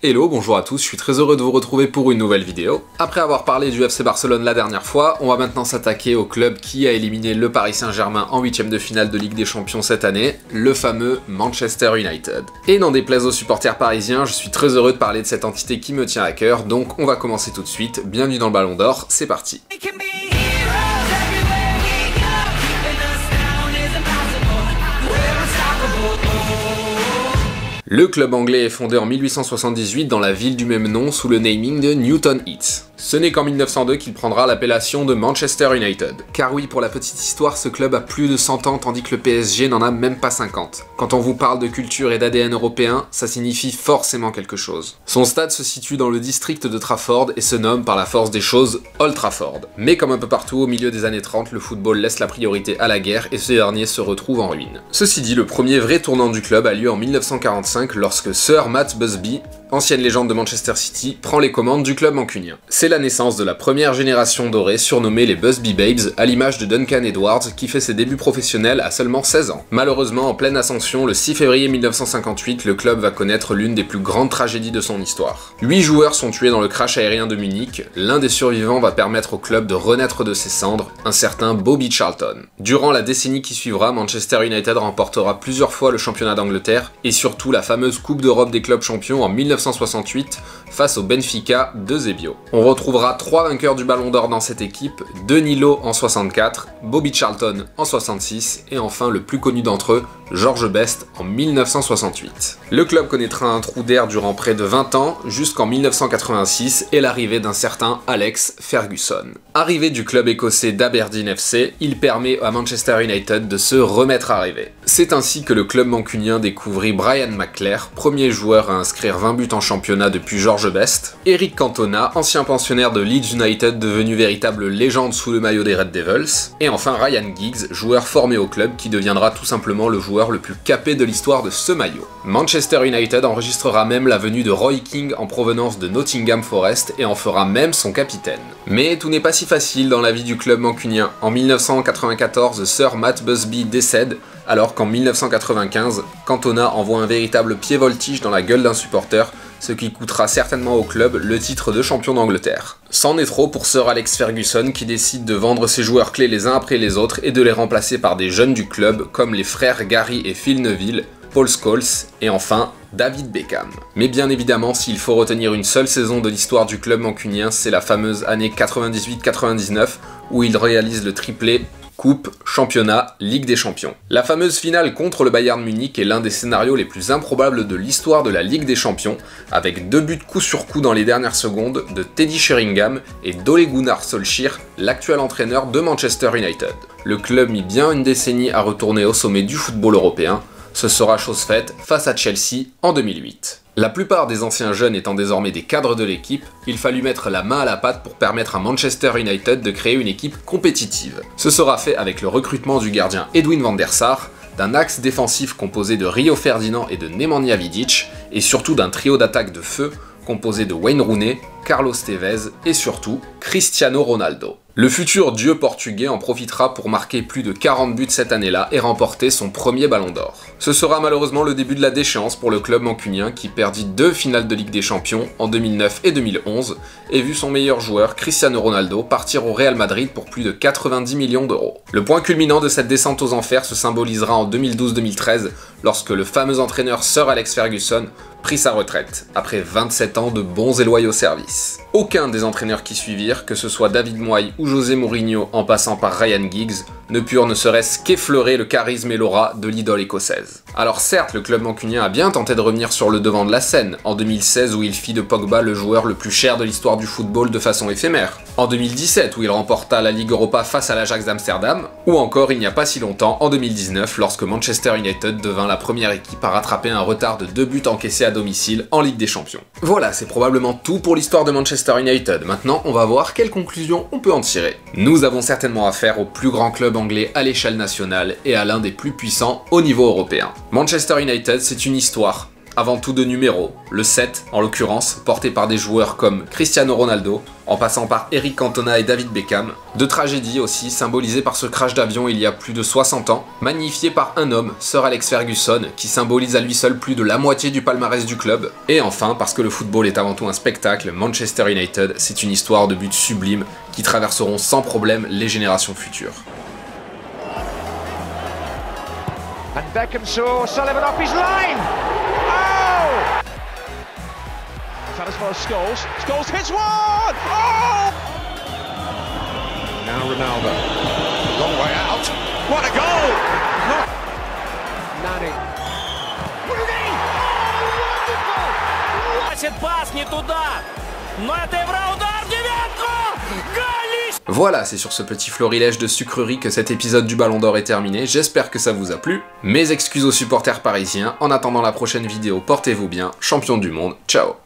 Hello, bonjour à tous, je suis très heureux de vous retrouver pour une nouvelle vidéo. Après avoir parlé du FC Barcelone la dernière fois, on va maintenant s'attaquer au club qui a éliminé le Paris Saint-Germain en 8ème de finale de Ligue des Champions cette année, le fameux Manchester United. Et n'en déplaise aux supporters parisiens, je suis très heureux de parler de cette entité qui me tient à cœur, donc on va commencer tout de suite. Bienvenue dans le Ballon d'Or, c'est parti. Le club anglais est fondé en 1878 dans la ville du même nom sous le naming de Newton Heath. Ce n'est qu'en 1902 qu'il prendra l'appellation de Manchester United. Car oui, pour la petite histoire, ce club a plus de 100 ans tandis que le PSG n'en a même pas 50. Quand on vous parle de culture et d'ADN européen, ça signifie forcément quelque chose. Son stade se situe dans le district de Trafford et se nomme par la force des choses Old Trafford. Mais comme un peu partout au milieu des années 30, le football laisse la priorité à la guerre et ce dernier se retrouve en ruine. Ceci dit, le premier vrai tournant du club a lieu en 1945 lorsque Sir Matt Busby, ancienne légende de Manchester City, prend les commandes du club mancunien. C'est la naissance de la première génération dorée surnommée les Busby Babes, à l'image de Duncan Edwards qui fait ses débuts professionnels à seulement 16 ans. Malheureusement, en pleine ascension, le 6 février 1958, le club va connaître l'une des plus grandes tragédies de son histoire. 8 joueurs sont tués dans le crash aérien de Munich, l'un des survivants va permettre au club de renaître de ses cendres, un certain Bobby Charlton. Durant la décennie qui suivra, Manchester United remportera plusieurs fois le championnat d'Angleterre et surtout la fameuse Coupe d'Europe des clubs champions en 1968 face au Benfica de Zebio. On retrouvera 3 vainqueurs du Ballon d'Or dans cette équipe, Denis Law en 64, Bobby Charlton en 66 et enfin le plus connu d'entre eux, George Best en 1968. Le club connaîtra un trou d'air durant près de 20 ans jusqu'en 1986 et l'arrivée d'un certain Alex Ferguson. Arrivé du club écossais d'Aberdeen FC, il permet à Manchester United de se remettre à rêver. C'est ainsi que le club mancunien découvrit Brian McClair, premier joueur à inscrire 20 buts en championnat depuis George Best, Eric Cantona, ancien pensionnaire de Leeds United devenu véritable légende sous le maillot des Red Devils, et enfin Ryan Giggs, joueur formé au club qui deviendra tout simplement le joueur le plus capé de l'histoire de ce maillot. Manchester United enregistrera même la venue de Roy King en provenance de Nottingham Forest et en fera même son capitaine. Mais tout n'est pas si facile dans la vie du club mancunien. En 1994, Sir Matt Busby décède, alors qu'en 1995, Cantona envoie un véritable pied-voltige dans la gueule d'un supporter, ce qui coûtera certainement au club le titre de champion d'Angleterre. C'en est trop pour Sir Alex Ferguson qui décide de vendre ses joueurs clés les uns après les autres et de les remplacer par des jeunes du club comme les frères Gary et Phil Neville, Paul Scholes et enfin David Beckham. Mais bien évidemment, s'il faut retenir une seule saison de l'histoire du club mancunien, c'est la fameuse année 98-99 où il réalise le triplé Coupe, Championnat, Ligue des Champions. La fameuse finale contre le Bayern Munich est l'un des scénarios les plus improbables de l'histoire de la Ligue des Champions, avec 2 buts coup sur coup dans les dernières secondes de Teddy Sheringham et d'Ole Gunnar Solskjaer, l'actuel entraîneur de Manchester United. Le club mit bien une décennie à retourner au sommet du football européen, ce sera chose faite face à Chelsea en 2008. La plupart des anciens jeunes étant désormais des cadres de l'équipe, il fallut mettre la main à la pâte pour permettre à Manchester United de créer une équipe compétitive. Ce sera fait avec le recrutement du gardien Edwin van der Sar, d'un axe défensif composé de Rio Ferdinand et de Nemanja Vidic, et surtout d'un trio d'attaque de feu composé de Wayne Rooney, Carlos Tevez et surtout Cristiano Ronaldo. Le futur dieu portugais en profitera pour marquer plus de 40 buts cette année-là et remporter son premier Ballon d'Or. Ce sera malheureusement le début de la déchéance pour le club mancunien qui perdit 2 finales de Ligue des Champions en 2009 et 2011 et vu son meilleur joueur Cristiano Ronaldo partir au Real Madrid pour plus de 90 millions d'euros. Le point culminant de cette descente aux enfers se symbolisera en 2012-2013 lorsque le fameux entraîneur Sir Alex Ferguson prit sa retraite, après 27 ans de bons et loyaux services. Aucun des entraîneurs qui suivirent, que ce soit David Moyes ou José Mourinho en passant par Ryan Giggs, ne purent ne serait-ce qu'effleurer le charisme et l'aura de l'idole écossaise. Alors certes, le club mancunien a bien tenté de revenir sur le devant de la scène, en 2016 où il fit de Pogba le joueur le plus cher de l'histoire du football de façon éphémère, en 2017 où il remporta la Ligue Europa face à l'Ajax d'Amsterdam, ou encore il n'y a pas si longtemps, en 2019, lorsque Manchester United devint la première équipe à rattraper un retard de 2 buts encaissés à domicile en Ligue des Champions. Voilà, c'est probablement tout pour l'histoire de Manchester United. Maintenant, on va voir quelles conclusions on peut en tirer. Nous avons certainement affaire au plus grand club anglais à l'échelle nationale et à l'un des plus puissants au niveau européen. Manchester United, c'est une histoire, avant tout de numéros, le 7 en l'occurrence, porté par des joueurs comme Cristiano Ronaldo, en passant par Eric Cantona et David Beckham, de tragédie aussi, symbolisée par ce crash d'avion il y a plus de 60 ans, magnifié par un homme, Sir Alex Ferguson, qui symbolise à lui seul plus de la moitié du palmarès du club, et enfin, parce que le football est avant tout un spectacle, Manchester United, c'est une histoire de buts sublimes qui traverseront sans problème les générations futures. And Beckham saw Sullivan off his line. Oh! That is for Scholes. Scholes hits one. Oh! Now Ronaldo. Long way out. What a goal! Nani. Rooney! Oh, wonderful! Пас не туда. Но это Евра удар в девятку. Голищ! Voilà, c'est sur ce petit florilège de sucreries que cet épisode du Ballon d'Or est terminé, j'espère que ça vous a plu. Mes excuses aux supporters parisiens, en attendant la prochaine vidéo, portez-vous bien, champion du monde, ciao.